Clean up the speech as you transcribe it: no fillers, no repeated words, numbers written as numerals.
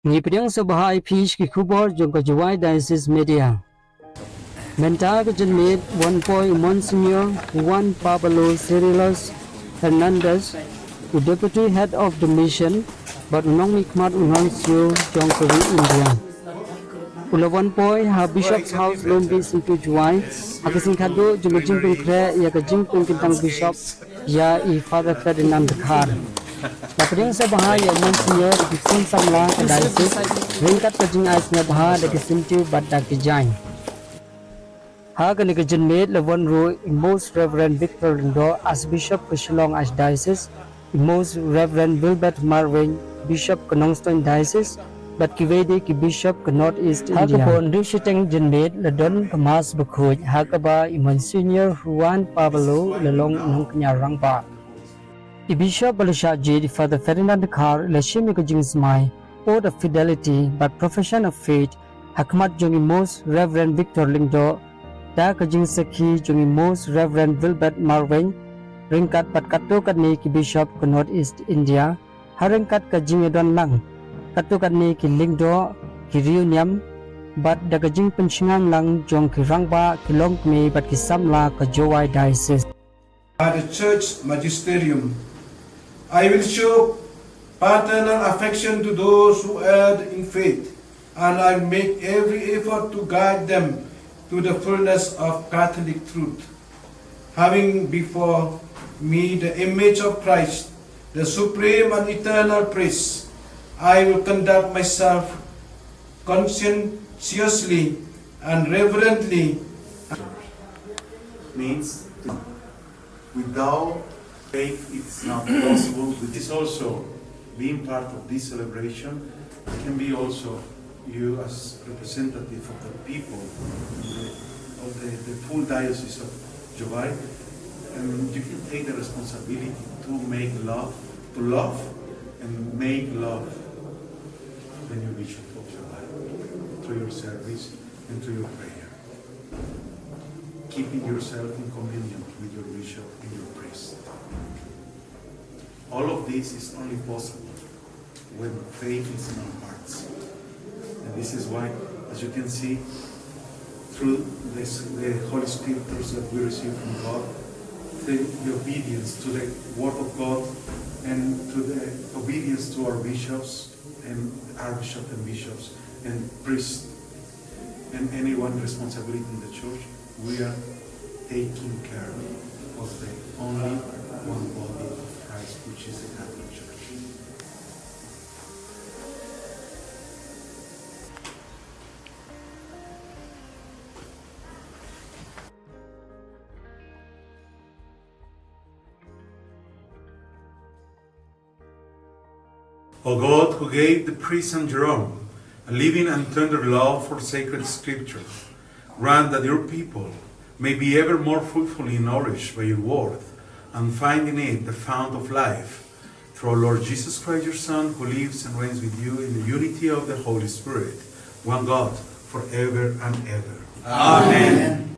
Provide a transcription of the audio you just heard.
Ngipriang sa bahay fish ki kubor jong ka Jowai Diocese media. Mental ka made 1 Monsignor Juan Pablo Cirillos Hernandez, the deputy head of the mission, but unong mikmat unong siyo jong Korea, India. Ula 1 ha Bishop's House Lombi Sintu Jowai, hakasing kado jong jingpung kre ya ka jingpung kintang Bishop ya I Father Ferdinand Khar. Kapring sa bahay ya Monsignor Gibson Samla ka Diocese, ringkat ka jing ais nga baha da kisintu bat da kijay. Ha ka ni ka made la one ro Most Reverend Victor Lindo as Bishop ka Shillong Archdiocese, Most Reverend Wilbert Marwin Bishop ka Nongstoin Diocese, but kivede ki Bishop ka Northeast India. Ha ka po ang siteng made la don ka mas bakhuj ha ka ba Monsignor Juan Pablo lalong nong kanyarang ba. I Bishop Balushaji Father Ferdinand Khar la shimi ka jingsmai or the fidelity but profession of faith hakmat jongi Most Reverend Victor Lindo da ka jingsaki jongi Most Reverend Wilbert Marwin ringkat pat kato kat ni ki Bishop ka Northeast India haringkat ka jingedon lang kato kat ni ki Lindo ki Riuniam but da ka jing penshingang lang jong ki rangba ki longkmi but ki samla ka Jowai Diocese. By the church magisterium, I will show paternal affection to those who erred in faith, and I will make every effort to guide them to the fullness of Catholic truth. Having before me the image of Christ, the supreme and eternal priest, I will conduct myself conscientiously and reverently. Means without faith it's not possible. It is also being part of this celebration. It can be also you as representative of the people of the full diocese of Jowai, and you can take the responsibility to make love, to love and make love the new bishop of Jowai through your service and through your prayer, keeping yourself in communion with your bishop and your priest. All of this is only possible when faith is in our hearts. And this is why, as you can see, through the Holy Scriptures that we receive from God, the obedience to the Word of God and to the obedience to our bishops and archbishop and bishops and priests and anyone responsibility in the church, we are taking care of the only one body of Christ, which is the Catholic Church. O God, who gave the priest Saint Jerome a living and tender love for sacred scripture, grant that your people may be ever more fruitfully nourished by your word and find in it the fount of life. Through our Lord Jesus Christ, your Son, who lives and reigns with you in the unity of the Holy Spirit, one God, forever and ever. Amen.